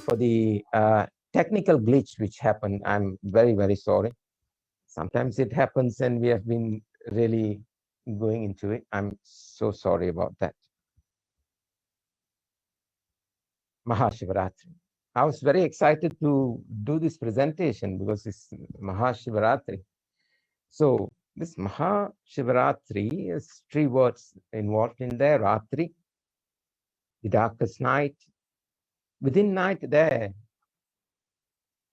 for the technical glitch which happened. I'm very, very sorry. Sometimes it happens and we have been really going into it. I'm so sorry about that. Mahashivratri. I was very excited to do this presentation because it's Mahashivratri. So this Mahashivratri is 3 words involved in there. Rathri, the darkest night. Within night there,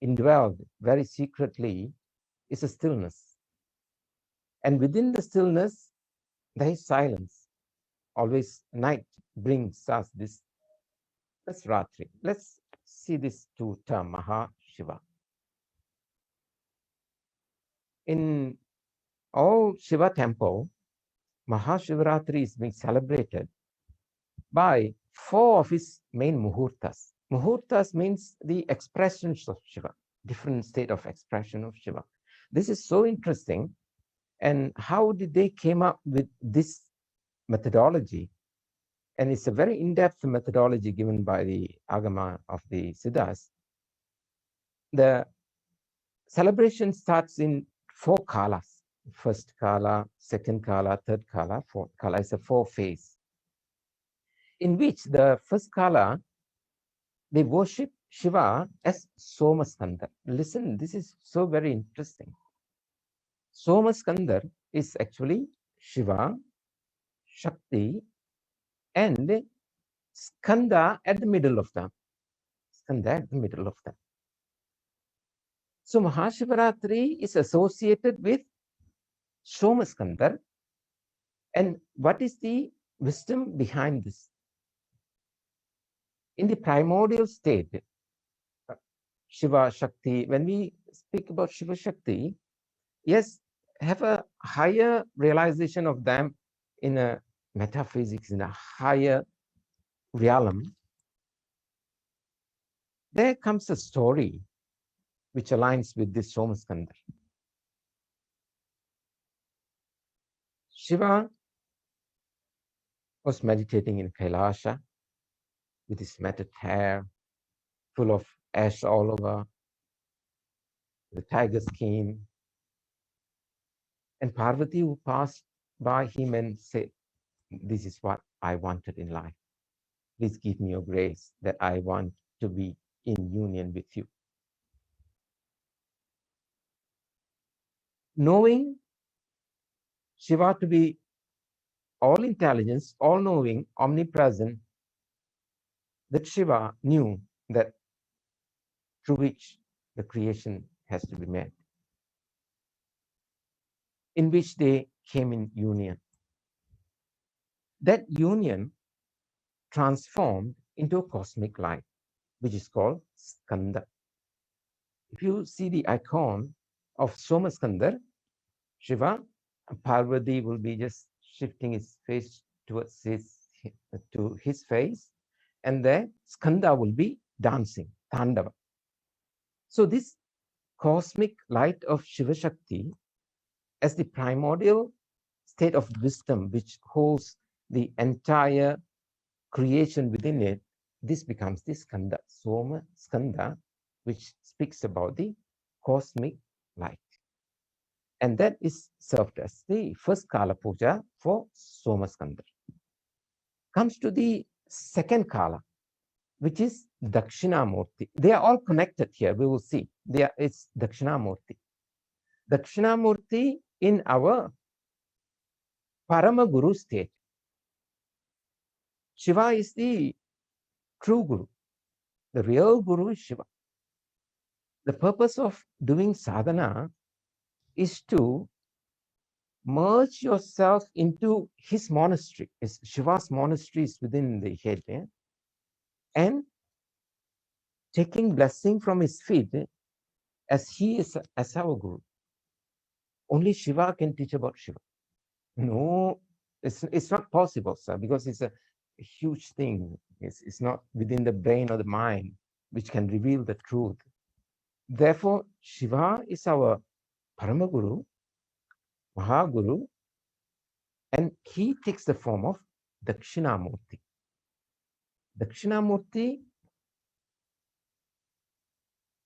indwelled very secretly, is a stillness. And within the stillness, there is silence. Always night brings us this. That's Rathri. Let's see this 2 term, Maha, Shiva. In all Shiva temple, Mahashivratri is being celebrated by 4 of his main muhurtas. Muhurtas means the expressions of Shiva, different state of expression of Shiva. This is so interesting. And how did they came up with this methodology? And it's a very in-depth methodology given by the Agama of the Siddhas. The celebration starts in 4 kalas. First kala, second kala, third kala, fourth kala. It's a 4 phase. In which the first kala, they worship Shiva as Somaskandar. Listen, this is so very interesting. Somaskandar is actually Shiva, Shakti, and Skanda at the middle of them. Skanda at the middle of them. So Mahashivratri is associated with Somaskandar. And what is the wisdom behind this? In the primordial state, Shiva, Shakti, when we speak about Shiva, Shakti, yes, have a higher realization of them in a metaphysics, in a higher realm. There comes a story which aligns with this Somaskandar. Shiva was meditating in Kailasha with his matted hair, full of ash all over. The tigers came. And Parvati, who passed by him and said, "This is what I wanted in life. Please give me your grace that I want to be in union with you." Knowing Shiva to be all intelligence, all knowing, omnipresent, that Shiva knew that through which the creation has to be made, in which they came in union. That union transformed into a cosmic light, which is called Skanda. If you see the icon of Somaskandar, Shiva, Parvati will be just shifting his face towards his face, and the Skanda will be dancing, Tandava. So this cosmic light of Shiva Shakti as the primordial state of wisdom which holds the entire creation within it, this becomes the Skanda, Soma Skanda, which speaks about the cosmic light. And that is served as the first Kala Puja for Somaskandar. Comes to the second Kala, which is Dakshinamurti. They are all connected here, we will see. It's Dakshinamurti. Dakshinamurti in our paramaguru state. Shiva is the true Guru. The real Guru is Shiva. The purpose of doing sadhana is to merge yourself into his monastery. Shiva's monastery is within the head, and taking blessing from his feet as he is as our Guru. Only Shiva can teach about Shiva. No, it's not possible, sir, because it's a huge thing. It's not within the brain or the mind which can reveal the truth. Therefore, Shiva is our Paramaguru, Mahaguru, and he takes the form of Dakshinamurti. Dakshinamurti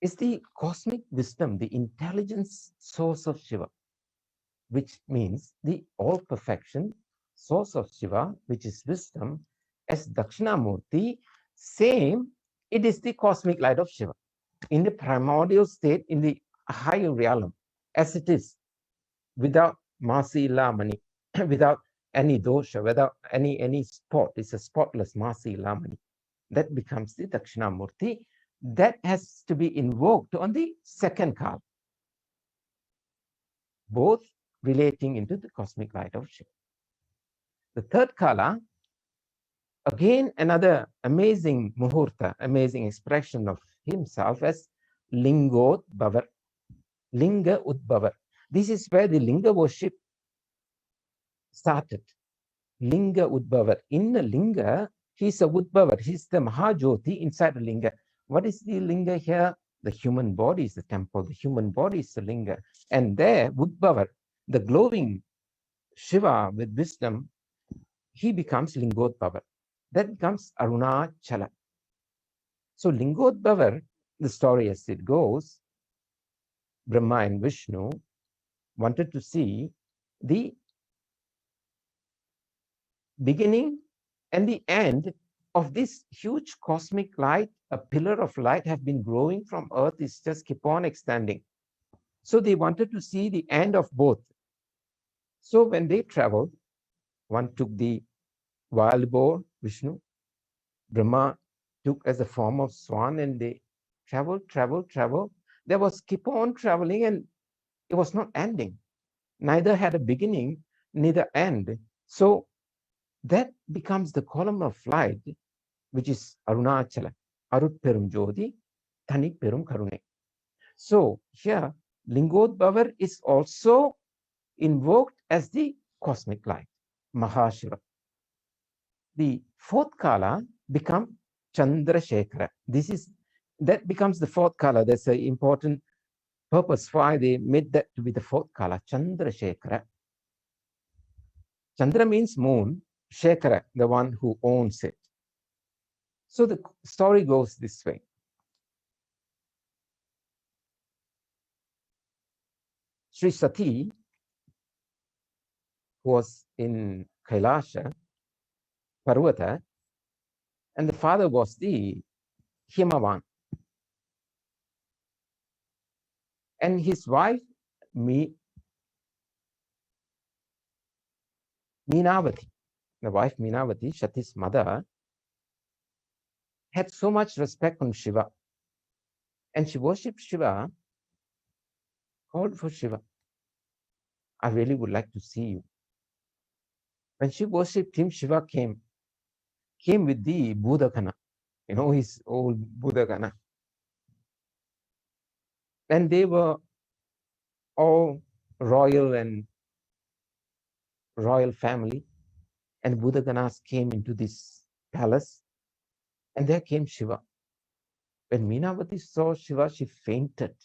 is the cosmic wisdom, the intelligence source of Shiva, which means the all perfection source of Shiva, which is wisdom, as Dakshinamurti, same, it is the cosmic light of Shiva in the primordial state, in the higher realm, as it is, without Masi Lamani, without any dosha, without any spot. It's a spotless Masi Lamani. That becomes the Dakshinamurti. That has to be invoked on the second kala, both relating into the cosmic light of Shiva. The third kala, again, another amazing muhurta, amazing expression of himself as Lingodbhavar, Linga Udbhavar. This is where the Linga worship started. Linga Udbhavar. In the Linga, he's a Udbhavar. He's the Mahajoti inside the Linga. What is the Linga here? The human body is the temple. The human body is the Linga. And there, Udbhavar, the glowing Shiva with wisdom, he becomes Lingodbhavar. That becomes Arunachala. So Lingodbhavar, the story as it goes, Brahma and Vishnu wanted to see the beginning and the end of this huge cosmic light. A pillar of light have been growing from earth, is just keep on extending. So they wanted to see the end of both. So when they traveled, one took the wild boar, Vishnu, Brahma took as a form of swan, and they traveled. There was keep on traveling, and it was not ending. Neither had a beginning, neither end. So that becomes the column of light, which is Arunachala, Arut Perum Jodi, Tani Perum Karune. So here, Lingodbhavar is also invoked as the cosmic light, Mahashivratri. The fourth kala becomes Chandrashekara. That becomes the fourth kala. That's an important purpose why they made that to be the fourth kala, Chandrashekara. Chandra means moon, Shekara, the one who owns it. So the story goes this way. Sri Sati was in Kailasha, Parvata, and the father was the Himavan. And his wife, Meenavati, the wife Meenavati, Shati's mother, had so much respect from Shiva. And she worshipped Shiva, called for Shiva. I really would like to see you. When she worshipped him, Shiva came with the Budakana, his old Budakana. And they were all royal family. And Budaganas came into this palace. And there came Shiva. When Meenavati saw Shiva, she fainted.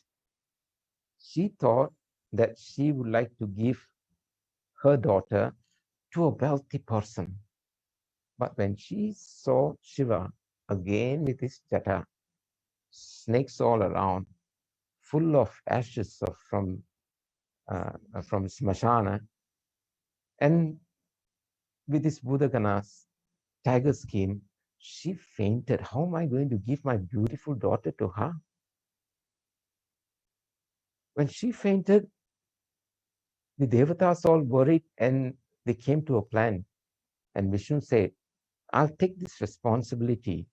She thought that she would like to give her daughter to a wealthy person. But when she saw Shiva again with his jata, snakes all around, full of ashes from Smashana, and with his Budaganas, tiger skin, she fainted. How am I going to give my beautiful daughter to her? When she fainted, the Devatas all worried, and they came to a plan. And Vishnu said, I'll take this responsibility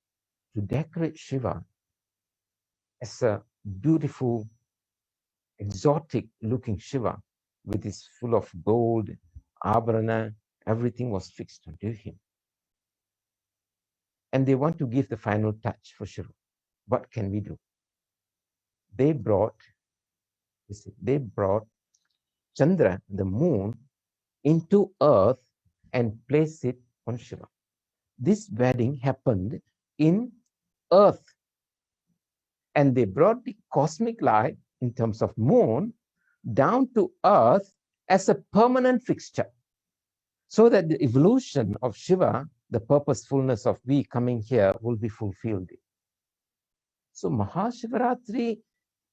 to decorate Shiva as a beautiful, exotic looking Shiva with his full of gold, abharana, everything was fixed onto him. And they want to give the final touch for Shiva. What can we do? They brought Chandra, the moon, into earth and placed it on Shiva. This wedding happened in earth. And they brought the cosmic light in terms of moon down to earth as a permanent fixture, so that the evolution of Shiva, the purposefulness of we coming here, will be fulfilled. So Mahashivratri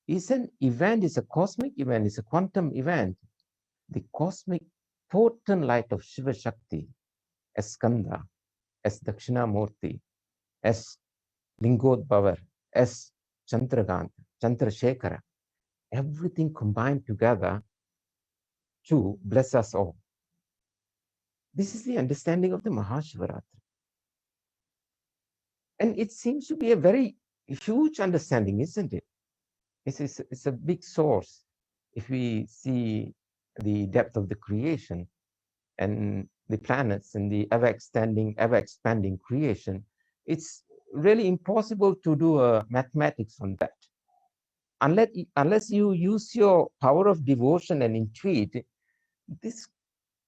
is an event, is a cosmic event, is a quantum event. The cosmic potent light of Shiva Shakti as Skanda, as Dakshinamurti, as Lingodbhavar, as Chandrashekara, everything combined together to bless us all. This is the understanding of the Mahashivratri. And it seems to be a very huge understanding, isn't it? It's a big source. If we see the depth of the creation and the planets and the ever expanding creation, it's really impossible to do a mathematics on that. Unless you use your power of devotion and intuit, this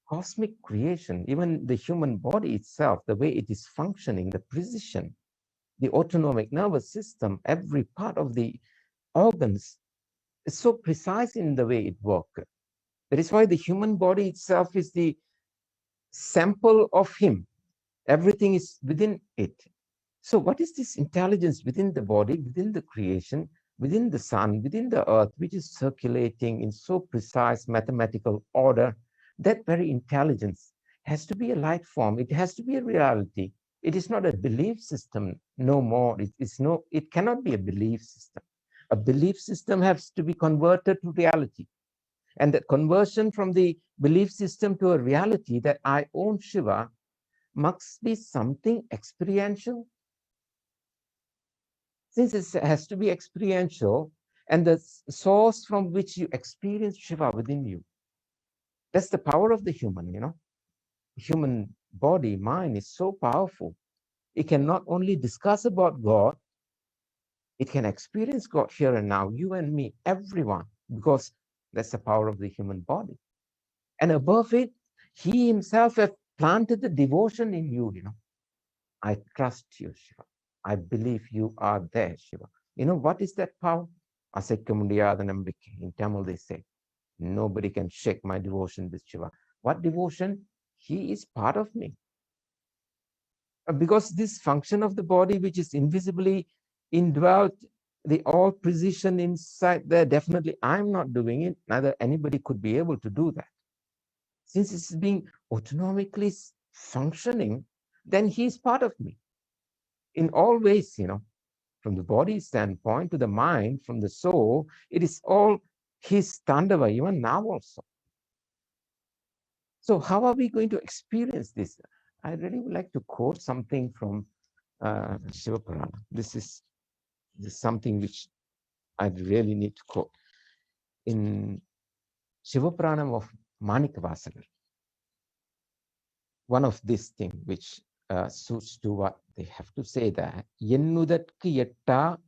cosmic creation, even the human body itself, the way it is functioning, the precision, the autonomic nervous system, every part of the organs is so precise in the way it works. That is why the human body itself is the sample of him. Everything is within it. So what is this intelligence within the body, within the creation, within the sun, within the earth, which is circulating in so precise mathematical order? That very intelligence has to be a light form. It has to be a reality. It is not a belief system no more. It cannot be a belief system. A belief system has to be converted to reality. And the conversion from the belief system to a reality that I own Shiva must be something experiential. Since it has to be experiential, and the source from which you experience Shiva within you, that's the power of the human, Human body, mind is so powerful. It can not only discuss about God, it can experience God here and now, you and me, everyone, because that's the power of the human body. And above it, he himself has planted the devotion in you, I trust you, Shiva. I believe you are there, Shiva. What is that power? Asekkamudiyadhanambike. In Tamil, they say, nobody can shake my devotion with Shiva. What devotion? He is part of me. Because this function of the body, which is invisibly indwelt, the all precision inside there, definitely I'm not doing it. Neither anybody could be able to do that. Since it's being autonomically functioning, then he's part of me in all ways, from the body standpoint to the mind, from the soul, it is all his Tandava, even now also. So how are we going to experience this? I really would like to quote something from Shiva Purana. This is something which I really need to quote. In Shiva Purana of Manikavasagar, one of these things which suits to what they have to say that Yennudatku yetta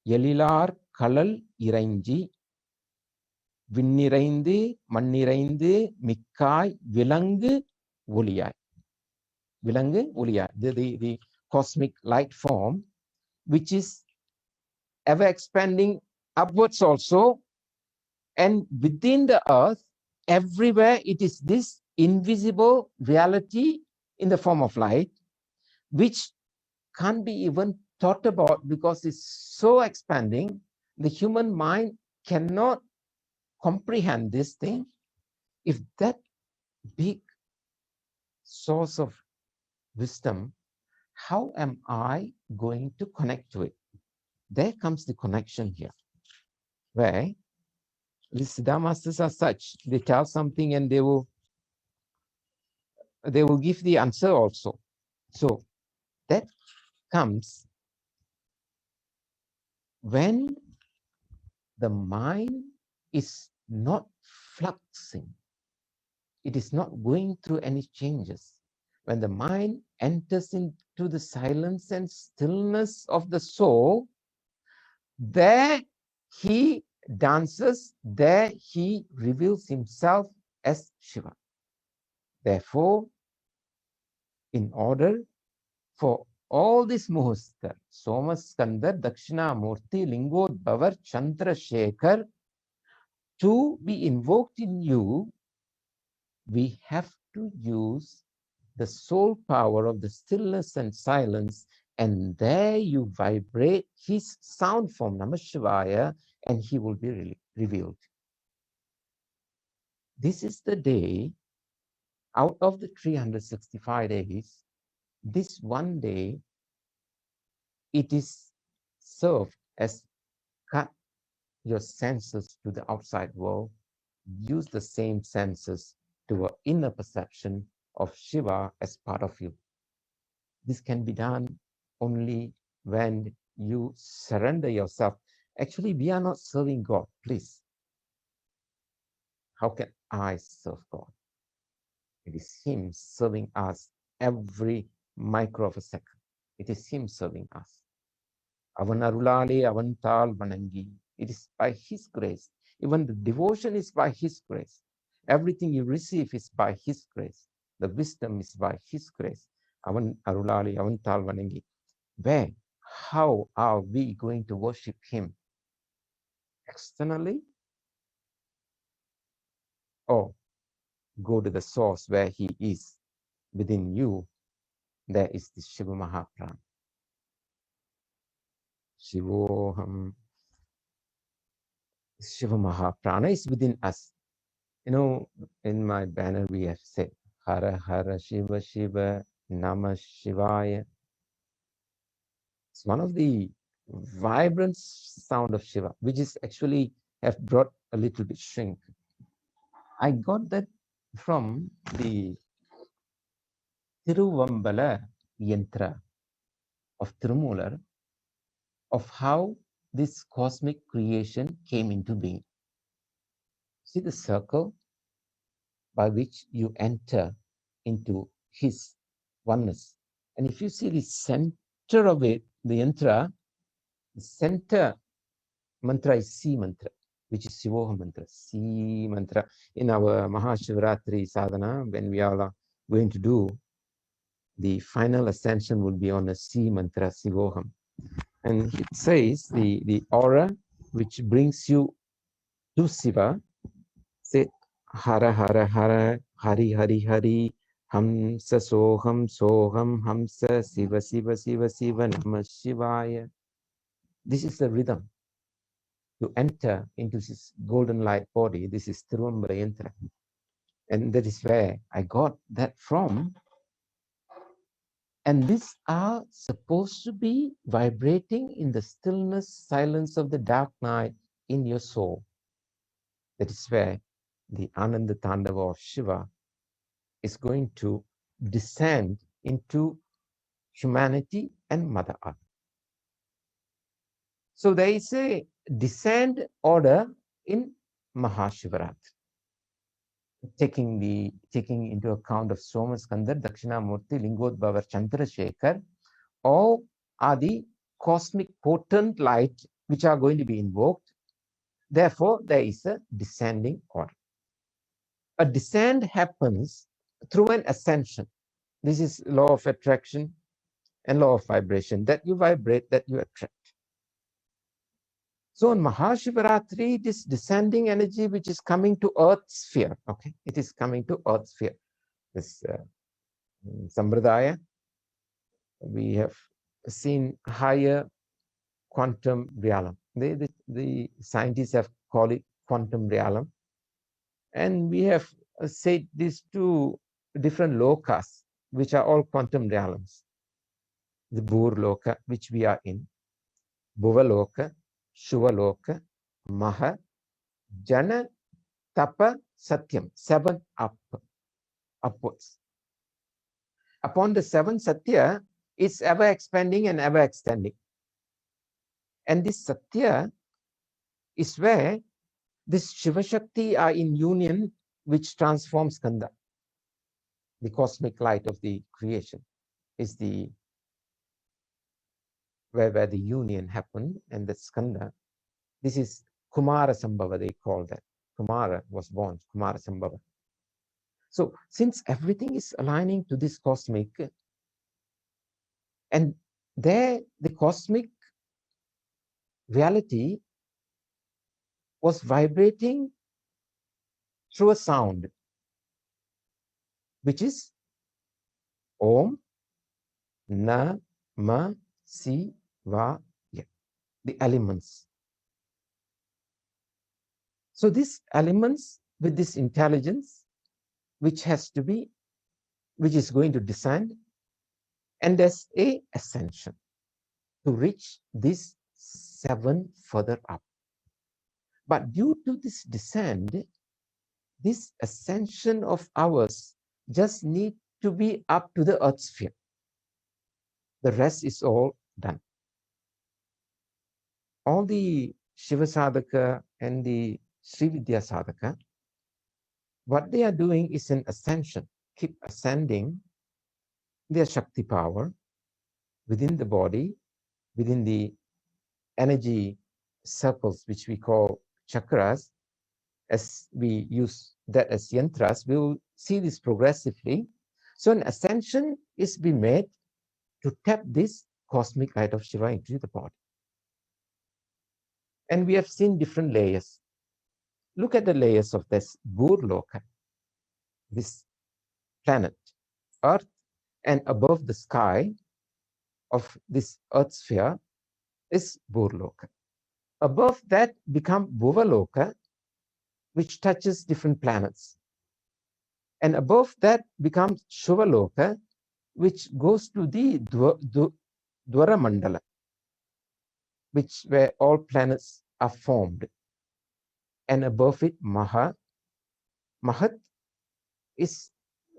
yelilar kalal irainji விண்ணிறைந்து மண்ணிறைந்து மிக்காய் விலங்கு ஒளியாய். விலங்கு ஒளியாய். The cosmic light form, which is ever expanding upwards also, and within the earth, everywhere it is this invisible reality in the form of light, which can't be even thought about because it's so expanding. The human mind cannot comprehend this thing. If that big source of wisdom, how am I going to connect to it? There comes the connection here, where the Siddha masters are such, they tell something and they will give the answer also. So that comes when the mind is not fluxing. It is not going through any changes. When the mind enters into the silence and stillness of the soul, there he dances, there he reveals himself as Shiva. Therefore, in order for all this Muhurta, Somaskandar, Dakshinamurti, Lingodbhavar, Chandrashekar, to be invoked in you, we have to use the soul power of the stillness and silence, and there you vibrate his sound form, Namah Shivaya, and he will be revealed. This is the day, out of the 365 days, this one day, it is served as cut your senses to the outside world, use the same senses to an inner perception of Shiva as part of you. This can be done only when you surrender yourself. Actually, we are not serving God, please. How can I serve God? It is Him serving us every micro of a second. It is Him serving us. Avan arulale avantal vanangi. It is by His grace. Even the devotion is by His grace. Everything you receive is by His grace. The wisdom is by His grace. Avan arulale avantal vanangi. Where? How are we going to worship Him? Externally? Or go to the source where He is within you? There is the Shiva Mahaprana. Shivoham. Shiva Mahaprana is within us. You know, in my banner we have said, Hara Hara Shiva Shiva Namah Shivaya. It's one of the vibrant sound of Shiva, which is actually have brought a little bit shrink. I got that from the Tiruvambala Yantra of Tirumular, of how this cosmic creation came into being. See the circle by which you enter into his oneness. And if you see the center of it, the yantra, the center mantra is C mantra, which is Shivoham mantra, C mantra. In our Mahashivratri sadhana, when we are going to do the final ascension, will be on a C mantra, Shivoham. And it says the aura which brings you to Shiva, say Hara Hara Hara, Hari Hari Hari, Hamsa Soham Soham, Hamsa Siva Siva Siva Siva, Namah Shivaya. This is the rhythm to enter into this golden light body. This is Tiruvambara Yantra. And that is where I got that from. And these are supposed to be vibrating in the stillness, silence of the dark night in your soul. That is where the Ananda Tandava of Shiva is going to descend into humanity and Mother Earth. So there is a descent order in Mahashivratri, taking into account of Somaskandar, Dakshinamurti, Lingodbhavar, Chandrashekar. All are the cosmic potent light which are going to be invoked. Therefore, there is a descending order. A descent happens through an ascension. This is law of attraction and law of vibration. That you vibrate, that you attract. So on Mahashivratri, this descending energy which is coming to Earth sphere, okay, it is coming to Earth sphere. This Sambradaya, we have seen higher quantum realm. The scientists have called it quantum realm. And we have said these two different lokas, which are all quantum realms. The Bhur Loka, which we are in, Bhuva Loka, Shuva Loka, Maha, Jana, Tapa, Satyam, 7 upwards. Upon the 7 Satya, it's ever expanding and ever extending. And this Satya is where this Shiva Shakti are in union, which transforms Skanda. The cosmic light of the creation is the where the union happened, and the Skanda. This is Kumara Sambhava, they call that. Kumara was born, Kumara Sambhava. So since everything is aligning to this cosmic, and there the cosmic reality was vibrating through a sound, which is Om Namah Shivaya, the elements. So these elements with this intelligence, which has to be, which is going to descend, and there's a ascension to reach this 7 further up. But due to this descent, this ascension of ours just need to be up to the earth sphere. The rest is all done. All the Shiva Sadhaka and the Sri Vidya Sadhaka, what they are doing is an ascension, keep ascending their Shakti power within the body, within the energy circles, which we call chakras. As we use that as yantras, we will see this progressively. So an ascension is being made to tap this cosmic light of Shiva into the body. And we have seen different layers. Look at the layers of this Burloka, this planet, Earth, and above the sky of this Earth sphere is Burloka. Above that become Bhuvaloka, which touches different planets. And above that becomes Shivaloka, which goes to the Dwara Mandala, which where all planets are formed. And above it, Maha. Mahat is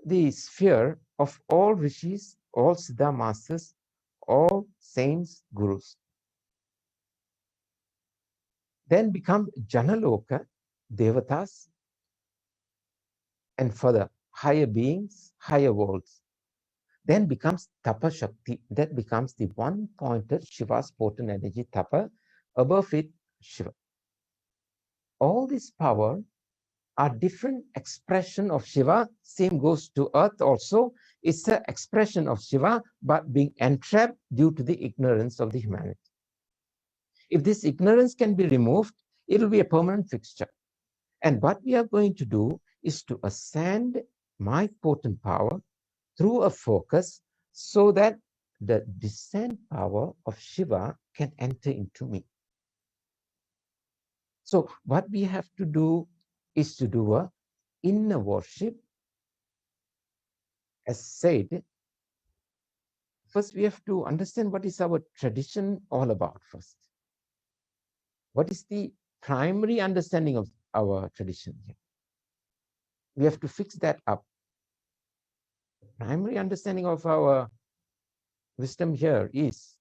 the sphere of all rishis, all Siddha masters, all saints, gurus. Then become Janaloka, Devatas, and further higher beings, higher worlds. Then becomes Tapa Shakti, that becomes the one-pointed Shiva's potent energy, Tapa, above it, Shiva. All this power are different expression of Shiva. Same goes to earth also. It's an expression of Shiva, but being entrapped due to the ignorance of the humanity. If this ignorance can be removed, it will be a permanent fixture. And what we are going to do is to ascend my potent power through a focus so that the descent power of Shiva can enter into me. So what we have to do is to do a inner worship. As said, first we have to understand what is our tradition all about first. What is the primary understanding of our tradition here? We have to fix that up. The primary understanding of our wisdom here is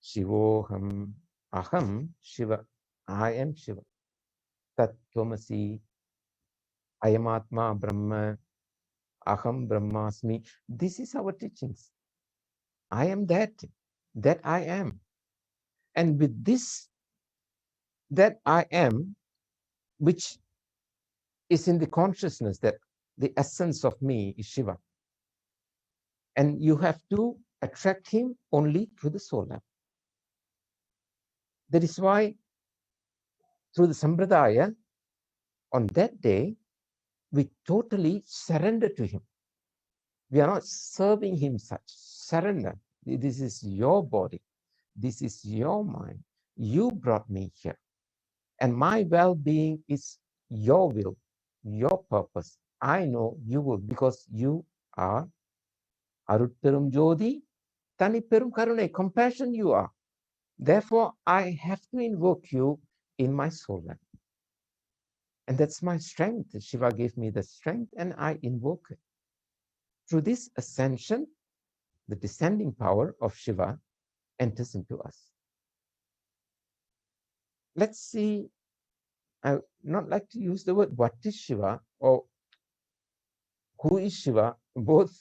Shivoham, Aham, Shiva. I am Shiva. Tat Tvamasi, Ayamatma Brahma, Aham Brahmasmi. This is our teachings. I am that I am. And with this, that I am, which is in the consciousness that the essence of me is Shiva. And you have to attract him only through the soul lamp. That is why through the Sampradaya, on that day, we totally surrender to him. We are not serving him such. Surrender. This is your body. This is your mind. You brought me here. And my well-being is your will, your purpose. I know you will, because you are Arutterum Jodi, Tani Perum Karune, compassion you are. Therefore, I have to invoke you in my soul life. And that's my strength. Shiva gave me the strength and I invoke it. Through this ascension, the descending power of Shiva enters into us. Let's see, I would not like to use the word what is Shiva or who is Shiva. Both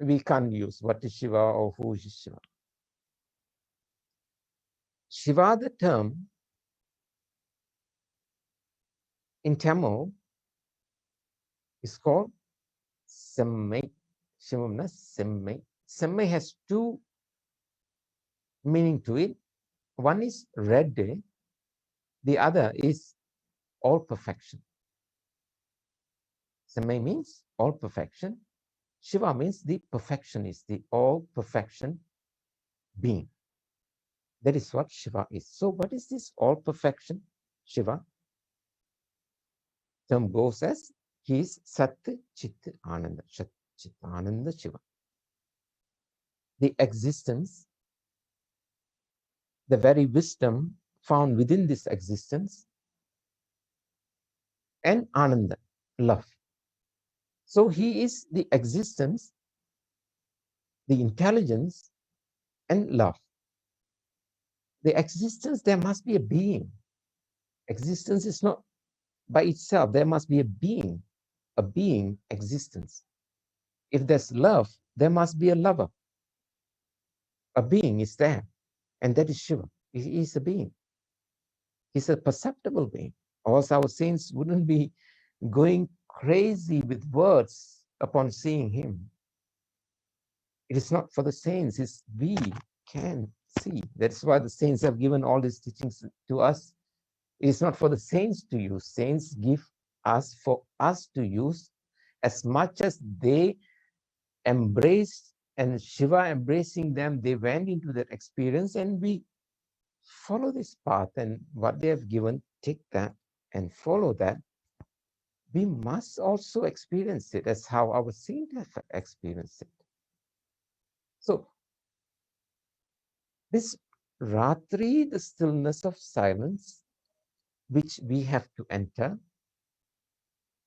we can't use what is Shiva or who is Shiva. Shiva, the term in Tamil is called Semmai. Shivamna Semmai. Semmai has two meaning to it. One is red day. The other is all perfection. Semmai means all perfection. Shiva means the perfectionist, the all perfection being. That is what Shiva is. So what is this all perfection, Shiva? term goes as he is Sat Chit Ananda, Sat Chit Ananda Shiva. The existence, the very wisdom found within this existence, and Ananda, love. So he is the existence, the intelligence, and love. The existence, there must be a being. Existence is not by itself. There must be a being existence. If there's love, there must be a lover. A being is there, and that is Shiva. He is a being. He's a perceptible being, or else our saints wouldn't be going crazy with words upon seeing him. It is not for the saints, it's we can see. That's why the saints have given all these teachings to us. It is not for the saints to use. Saints give us for us to use as much as they embraced, and Shiva embracing them, they went into that experience, and we follow this path, and what they have given, take that and follow that. We must also experience it as how our saints have experienced it. So this Rathri, the stillness of silence, which we have to enter,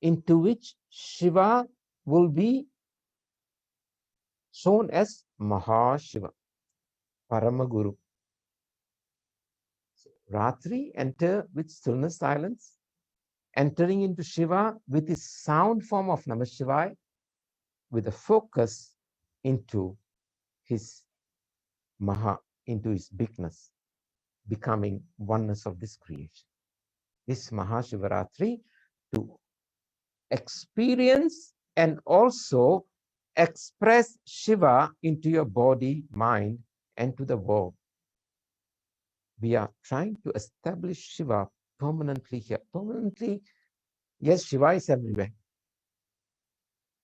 into which Shiva will be shown as Mahashiva, paramaguru. So Rathri, enter with stillness, silence, entering into Shiva with his sound form of Namah Shivaya, with a focus into his Maha, into his bigness, becoming oneness of this creation. This Mahashivratri, to experience and also express Shiva into your body, mind, and to the world. We are trying to establish Shiva permanently here. Permanently, yes, Shiva is everywhere.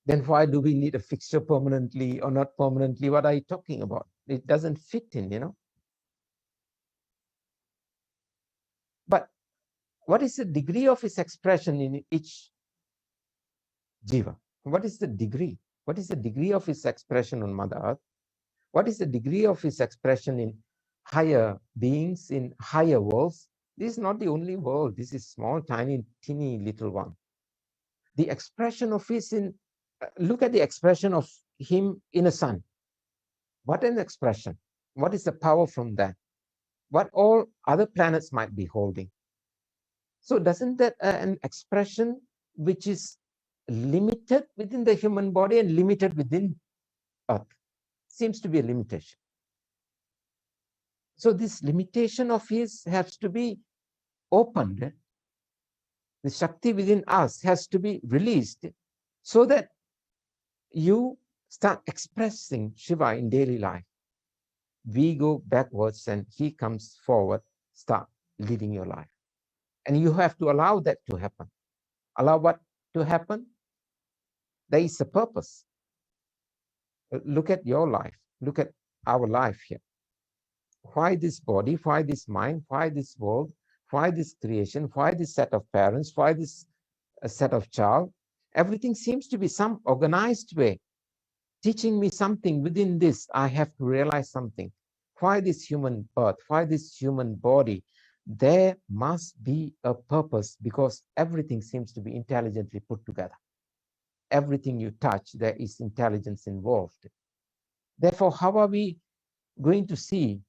Then why do we need a fixture permanently or not permanently? What are you talking about? It doesn't fit in, you know. But what is the degree of his expression in each jiva? What is the degree? What is the degree of his expression on Mother Earth? What is the degree of his expression in higher beings, in higher worlds? This is not the only world. This is small, tiny, teeny little one. The expression of his in, look at the expression of him in a sun. What an expression. What is the power from that? What all other planets might be holding. So doesn't that an expression which is limited within the human body and limited within Earth? Seems to be a limitation. So this limitation of his has to be opened. The Shakti within us has to be released so that you start expressing Shiva in daily life. We go backwards and he comes forward, start leading your life. And you have to allow that to happen. Allow what to happen? There is a purpose. Look at your life. Look at our life here. Why this body? Why this mind? Why this world? Why this creation? Why this set of parents? Why this set of child? Everything seems to be some organized way, teaching me something within this. I have to realize something. Why this human birth? Why this human body? There must be a purpose, because everything seems to be intelligently put together. Everything you touch, there is intelligence involved. Therefore, how are we going to see?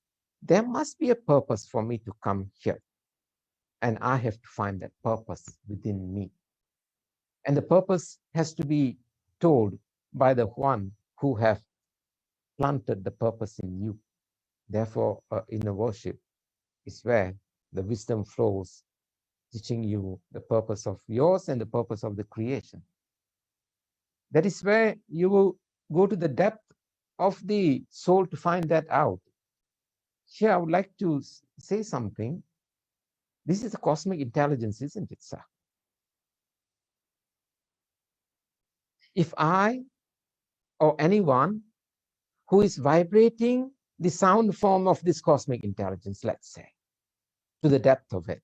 There must be a purpose for me to come here. And I have to find that purpose within me. And the purpose has to be told by the one who have planted the purpose in you. Therefore, inner worship is where the wisdom flows, teaching you the purpose of yours and the purpose of the creation. That is where you will go to the depth of the soul to find that out. Here, I would like to say something. This is a cosmic intelligence, isn't it, sir? If I or anyone who is vibrating the sound form of this cosmic intelligence, let's say, to the depth of it,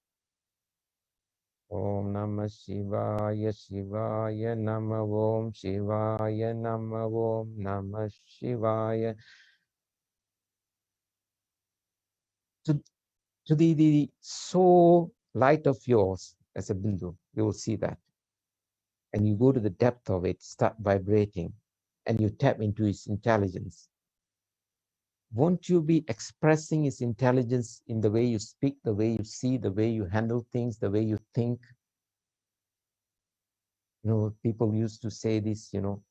Om Namah Shivaya, Shivaya Namah, Om Shivaya Namah, Om Namah Shivaya. To, to the soul light of yours as a bindu, you will see that. And you go to the depth of it, start vibrating, and you tap into its intelligence. Won't you be expressing its intelligence in the way you speak, the way you see, the way you handle things, the way you think? You know, people used to say this, you know,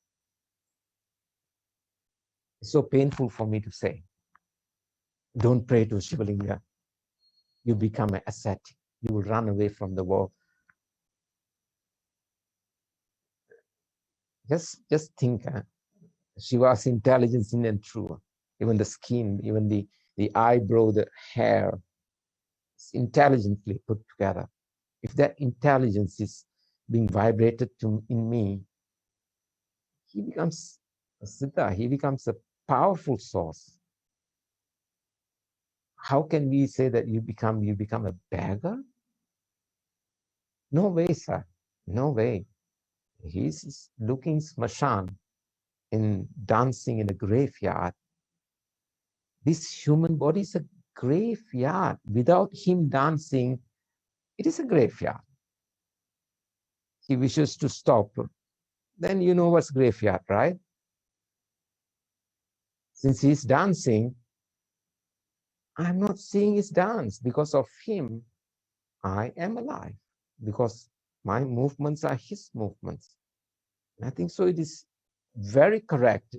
it's so painful for me to say. Don't pray to Shivalinga. You become an ascetic. You will run away from the world. Just think, Shiva's intelligence in and true. Even the skin, even the eyebrow, the hair, is intelligently put together. If that intelligence is being vibrated in me, he becomes a siddha, he becomes a powerful source. How can we say that you become a beggar? No way, sir. No way. He's looking smashan in dancing in a graveyard. This human body is a graveyard. Without him dancing, it is a graveyard. He wishes to stop. Then you know what's graveyard, right? Since he's dancing, I'm not seeing his dance. Because of him, I am alive. Because my movements are his movements. And I think so it is very correct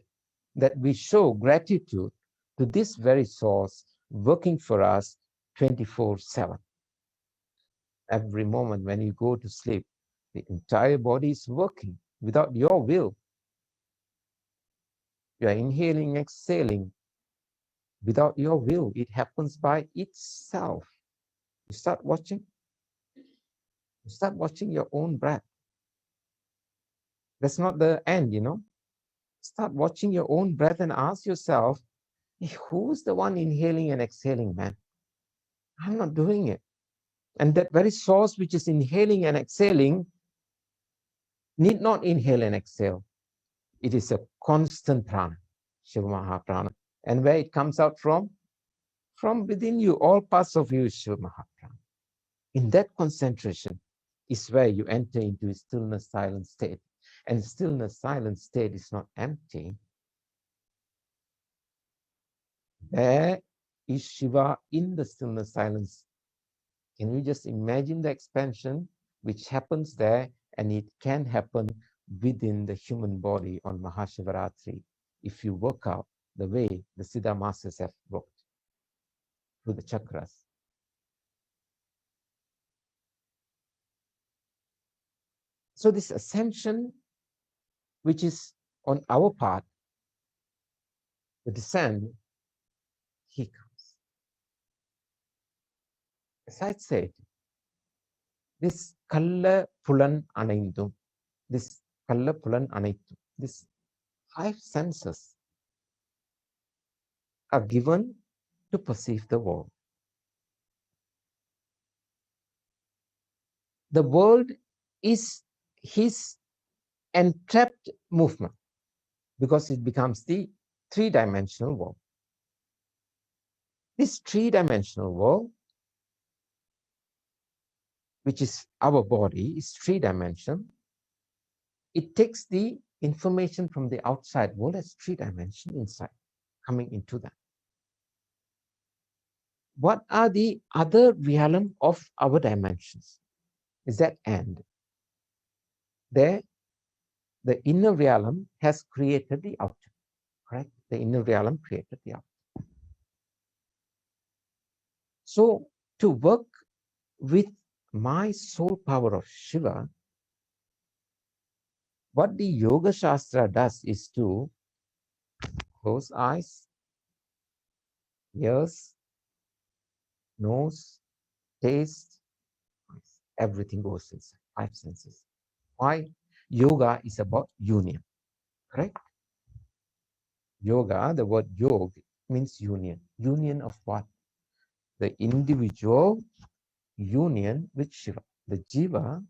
that we show gratitude to this very source working for us 24/7. Every moment when you go to sleep, the entire body is working without your will. You are inhaling, exhaling without your will. It happens by itself. You start watching your own breath. That's not the end, you know. Start watching your own breath and ask yourself, hey, who's the one inhaling and exhaling, man? I'm not doing it. And that very source which is inhaling and exhaling need not inhale and exhale. It is a constant prana, Shiva Maha prana. And where it comes out from? From within you, all parts of you is Shiva Maha prana. In that concentration is where you enter into a stillness, silent state. And stillness, silent state is not empty. There is Shiva in the stillness, silence. Can you just imagine the expansion which happens there, and it can happen within the human body on Mahashivratri if you work out the way the Siddha masters have worked through the chakras. So this ascension, which is on our part, the descent, he comes. As I said, this Kalla Pulan Anaindum, this Kalla Pulan Anaitum, these 5 senses are given to perceive the world. The world is his entrapped movement because it becomes the 3-dimensional world. This 3-dimensional world, which is our body, is 3-dimensional. It takes the information from the outside world as 3-dimensional inside, coming into that. What are the other realm of our dimensions? Is that end? There, the inner realm has created the outer, correct? The inner realm created the outer. So to work with my soul power of Shiva, what the Yoga Shastra does is to close eyes, ears, nose, taste, everything goes inside, 5 senses. Why? Yoga is about union, correct? Yoga, the word yog means union. Union of what? The individual union with Shiva. the Jiva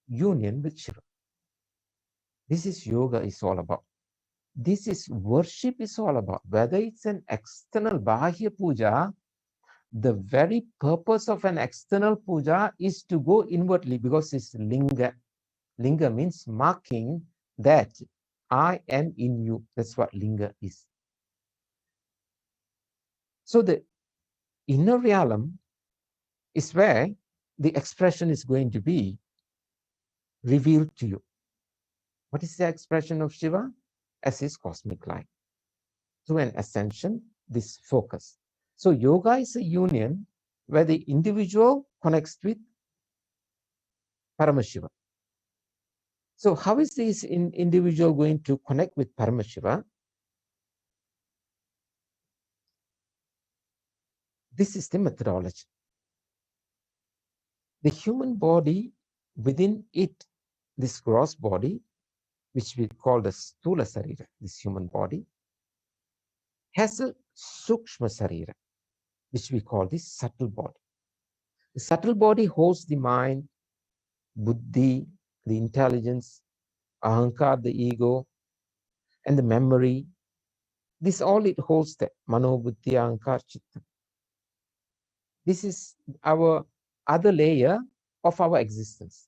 union with Shiva. This is yoga is all about. This is worship is all about. Whether it's an external Bahya Puja, the very purpose of an external puja is to go inwardly because it's linga. Linga means marking that I am in you. That's what linga is. So the inner realm is where the expression is going to be revealed to you. What is the expression of Shiva? As his cosmic light. Through an ascension, this focus. So yoga is a union where the individual connects with Paramashiva. So how is this individual going to connect with Paramashiva? This is the methodology. The human body, within it, this gross body, which we call the Stula Sarira, this human body, has a Sukshma Sarira, which we call the subtle body. The subtle body holds the mind, Buddhi, the intelligence, Ahankar, the ego, and the memory. This all it holds there, Mano, Buddhi, Ahankar, Chitta. This is our other layer of our existence.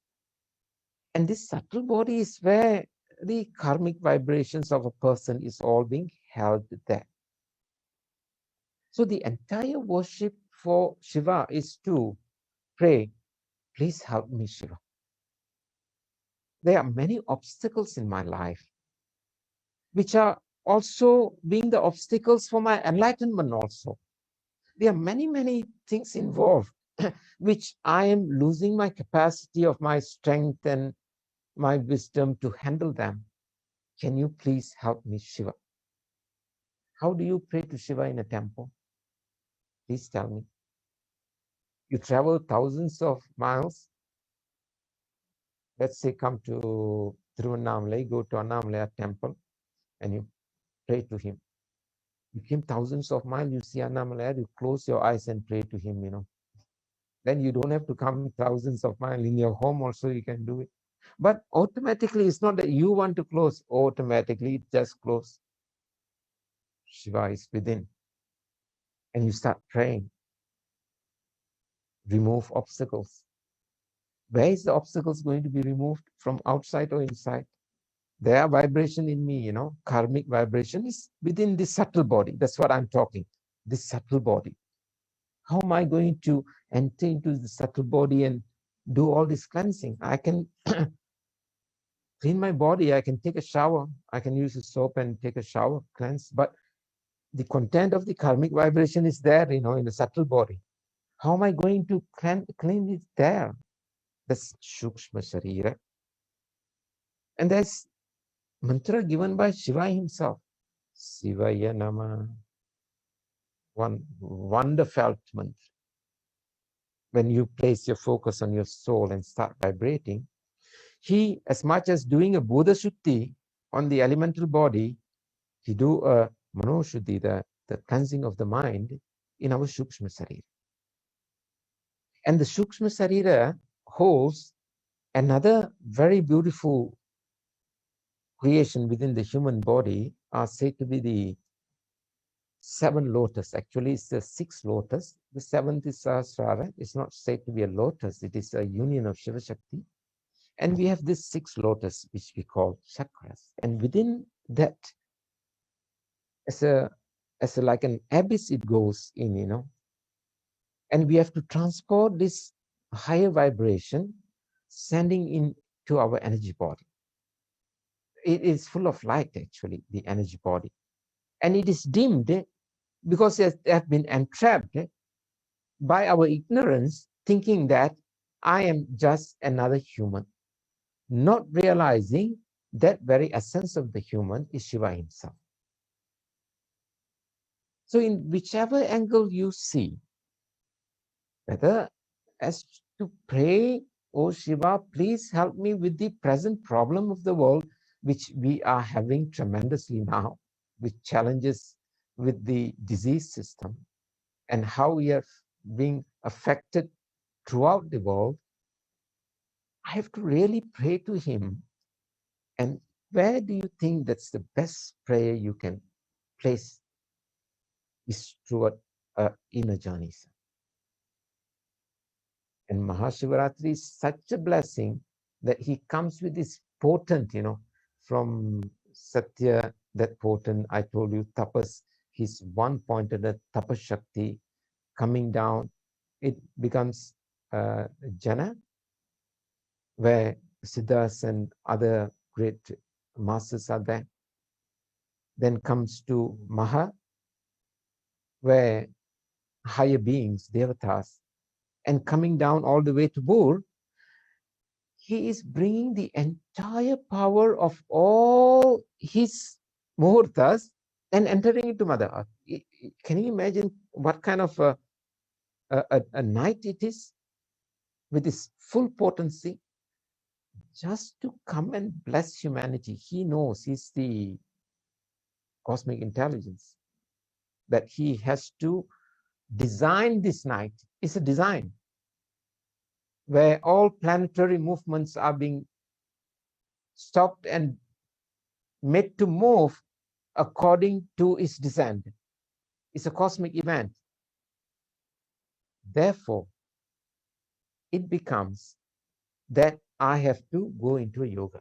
And this subtle body is where the karmic vibrations of a person is all being held there. So the entire worship for Shiva is to pray, please help me, Shiva. There are many obstacles in my life, which are also being the obstacles for my enlightenment also. There are many, many things involved, which I am losing my capacity of my strength and my wisdom to handle them. Can you please help me, Shiva? How do you pray to Shiva in a temple? Please tell me. You travel thousands of miles. Let's say come to Tiruvannamalai, go to Annamalai temple, and you pray to him. You came thousands of miles, you see Annamalai, you close your eyes and pray to him, Then you don't have to come thousands of miles. In your home also you can do it. But automatically, it's not that you want to close. Automatically, it just close. Shiva is within. And you start praying. Remove obstacles. Where is the obstacles going to be removed? From outside or inside? There are vibration in me, Karmic vibration is within this subtle body. That's what I'm talking. This subtle body. How am I going to enter into the subtle body and do all this cleansing? I can clean my body. I can take a shower. I can use a soap and take a shower, cleanse. But the content of the karmic vibration is there, in the subtle body. How am I going to clean it there? That's Shukshma Sharira. And that's mantra given by Shiva himself. Shivaya Nama. One wonder-felt mantra. When you place your focus on your soul and start vibrating, he, as much as doing a Buddha Shuddhi on the elemental body, he do a Mano Shuddhi, the cleansing of the mind in our Shukshma Sarira. And the Shukshma Sarira holds another very beautiful creation within the human body, are said to be the 7 lotus. Actually, it's the 6 lotus. The 7th is Sahasrara. It's not said to be a lotus. It is a union of Shiva Shakti. And we have this 6 lotus, which we call chakras. And within that, as a like an abyss, it goes in, And we have to transport this higher vibration, sending into our energy body. It is full of light, actually, the energy body. And it is dimmed because it has been entrapped by our ignorance, thinking that I am just another human, not realizing that very essence of the human is Shiva himself. So in whichever angle you see, whether as to pray, oh Shiva, please help me with the present problem of the world, which we are having tremendously now, with challenges with the disease system and how we are being affected throughout the world. I have to really pray to him. And where do you think that's the best prayer you can place is toward inner journey? And Mahashivratri is such a blessing that he comes with this potent, from Satya, that potent, I told you, tapas, his one pointed at tapas Shakti coming down. It becomes Jana, where Siddhas and other great masters are there. Then comes to Maha, where higher beings, devatas, and coming down all the way to Bur, he is bringing the entire power of all his muhurtas and entering into Mother Earth. Can you imagine what kind of a night it is with this full potency just to come and bless humanity? He knows he's the cosmic intelligence, that he has to design this night. It's a design where all planetary movements are being stopped and made to move according to its descent. It's a cosmic event. Therefore, it becomes that I have to go into a yoga.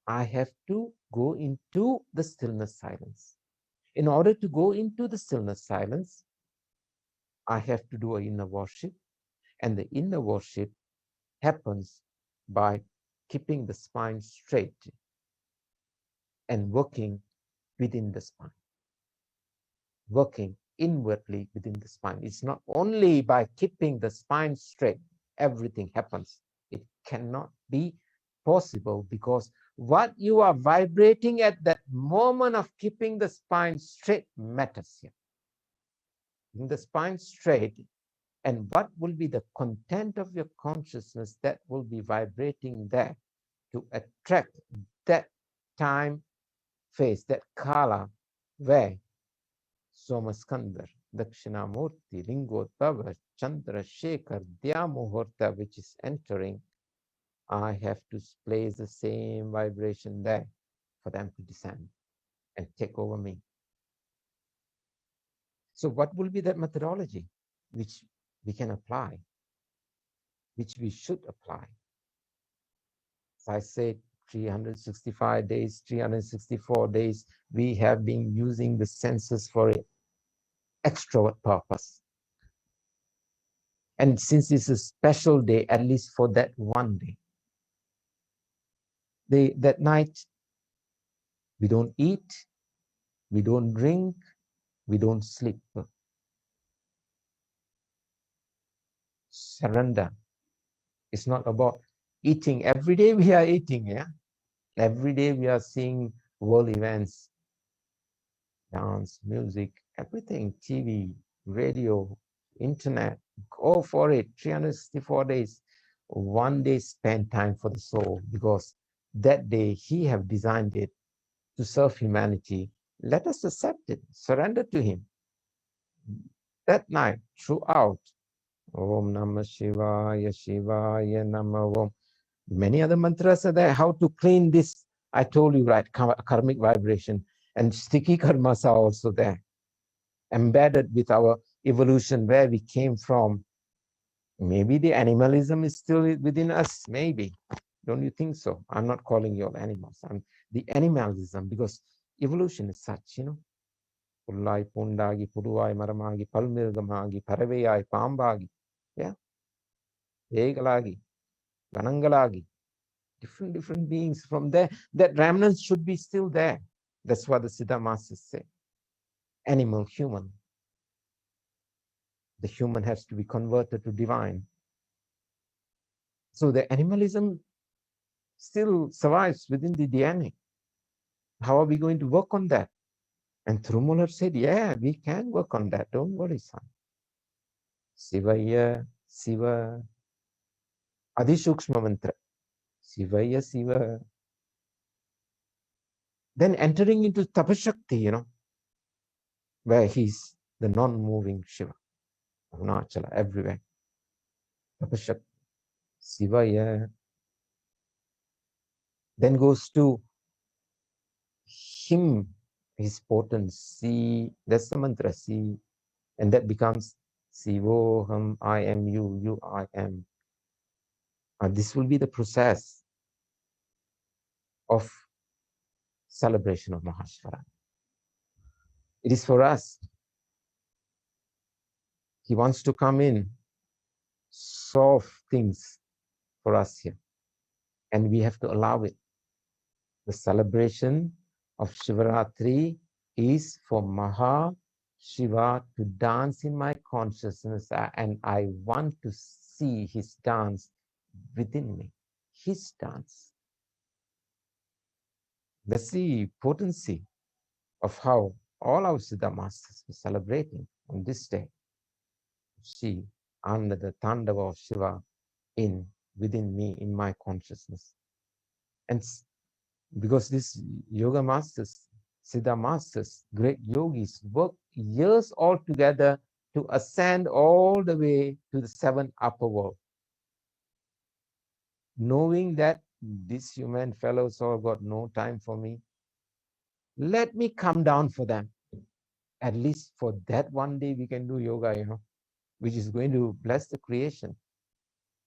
I have to go into the stillness silence. In order to go into the stillness silence, I have to do an inner worship. And the inner worship happens by keeping the spine straight and working within the spine, working inwardly within the spine. It's not only by keeping the spine straight, everything happens. It cannot be possible because what you are vibrating at that moment of keeping the spine straight matters here. Keeping the spine straight, and what will be the content of your consciousness that will be vibrating there to attract that time phase, that kala, where Somaskandar, Dakshinamurti, Lingodbhavar, Chandrashekar, Dhyamuhurta, which is entering, I have to place the same vibration there for them to descend and take over me. So what will be that methodology which we can apply, which we should apply? As I said, 365 days, 364 days, we have been using the senses for an extrovert purpose. And since it's a special day, at least for that one day, that night, we don't eat, we don't drink, we don't sleep. Surrender. It's not about eating. Every day we are eating, yeah? Every day we are seeing world events, dance, music, everything, TV, radio, internet. Go for it, 364 days. One day spend time for the soul, because that day he have designed it to serve humanity. Let us accept it, surrender to him. That night, throughout, Om Namah Shivaya, Shivaya Namah Om. Many other mantras are there. How to clean this? I told you, right? Karmic vibration and sticky karmas are also there, embedded with our evolution, where we came from. Maybe the animalism is still within us. Maybe. Don't you think so? I'm not calling you all animals. I'm the animalism, because evolution is such, Pullai, Pundagi, Puduai, Maramagi, Palmirgamagi, Paravayai, Pambagi, yeah, Egalagi, Ganangalagi, different beings from there. That remnants should be still there. That's what the Siddha Masters say. Animal, human. The human has to be converted to divine. So the animalism still survives within the DNA. How are we going to work on that? And Thirumular said, yeah, we can work on that. Don't worry, son. Sivaya, Siva, Adishukshma mantra. Sivaya, Siva. Then entering into Tapashakti, where he's the non-moving Shiva, Arunachala, everywhere. Tapashakti. Shivaya, then goes to him, his potency, that's the mantra, see, and that becomes Shivoham, I am you, you I am. This will be the process of celebration of Mahashivratri. It is for us. He wants to come in, solve things for us here, and we have to allow it. The celebration of Shivarathri is for Maha Shiva to dance in my consciousness, and I want to see his dance within me, his dance. That's the potency of how all our Siddha Masters are celebrating on this day. See, under the Tandava of Shiva within me, in my consciousness. And because these yoga masters, Siddha masters, great yogis, work years altogether to ascend all the way to the seventh upper world, knowing that these human fellows all got no time for me. Let me come down for them. At least for that one day we can do yoga, which is going to bless the creation.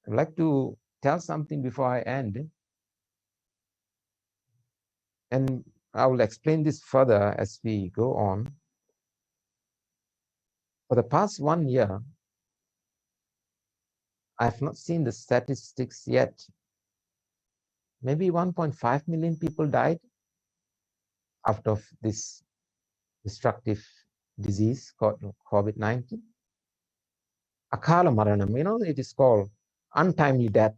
I'd like to tell something before I end. And I will explain this further as we go on. For the past 1 year, I have not seen the statistics yet. Maybe 1.5 million people died out of this destructive disease called COVID-19. Akala Maranam, it is called untimely death.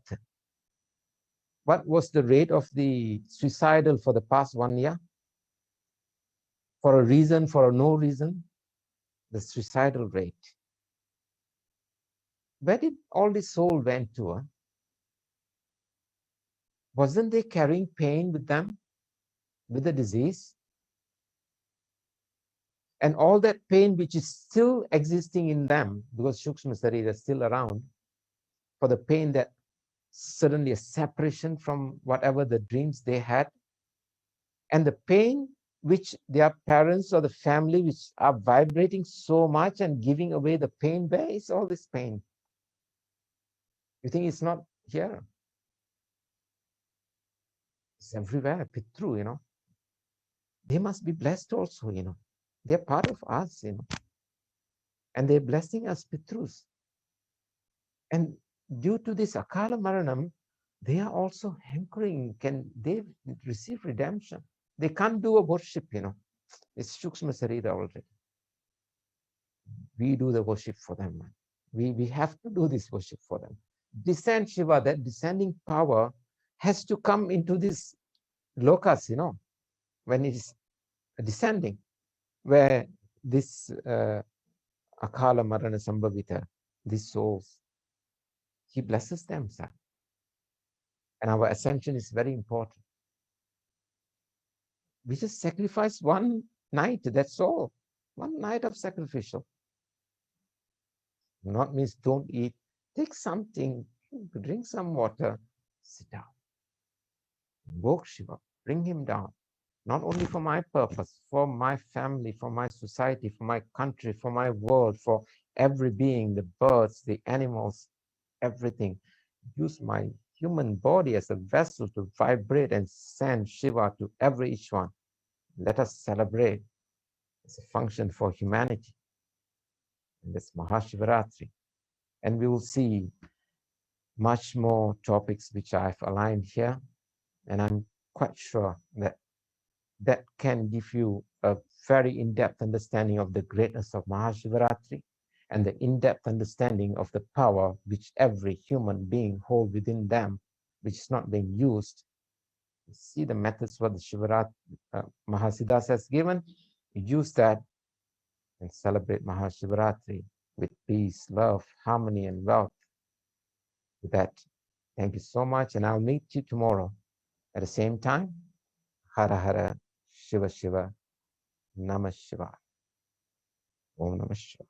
What was the rate of the suicidal for the past 1 year? For a reason, for no reason, the suicidal rate. Where did all the soul went to? Wasn't they carrying pain with them, with the disease? And all that pain which is still existing in them, because Shukshma Sarira is still around, for the pain that suddenly a separation from whatever the dreams they had, and the pain which their parents or the family which are vibrating so much and giving away the pain, where is all this pain? You think it's not here? It's everywhere, Pitru, They must be blessed also, They're part of us, And they're blessing us, Pitrus. And due to this Akala Maranam, they are also hankering. Can they receive redemption? They can't do a worship, It's Shukshma Sarira already. We do the worship for them, man. We have to do this worship for them. Descend Shiva, that descending power has to come into this lokas, when it is descending, where this Akala Marana Sambhavita, these souls, he blesses them, sir. And our ascension is very important. We just sacrifice one night, that's all. One night of sacrificial. Not means don't eat. Take something, drink some water, sit down. Invoke Shiva, bring him down. Not only for my purpose, for my family, for my society, for my country, for my world, for every being, the birds, the animals, everything. Use my human body as a vessel to vibrate and send Shiva to every each one. Let us celebrate as a function for humanity. And this Mahashivratri. And we will see much more topics which I've aligned here. And I'm quite sure that that can give you a very in-depth understanding of the greatness of Mahashivratri and the in-depth understanding of the power which every human being holds within them, which is not being used. You see the methods what the Shivaratri Mahasiddhas has given. You use that and celebrate Mahashivratri with peace, love, harmony, and wealth. With that, thank you so much, and I'll meet you tomorrow at the same time. Hara Hara, Shiva Shiva, Namah Shiva. Om Namah Shiva.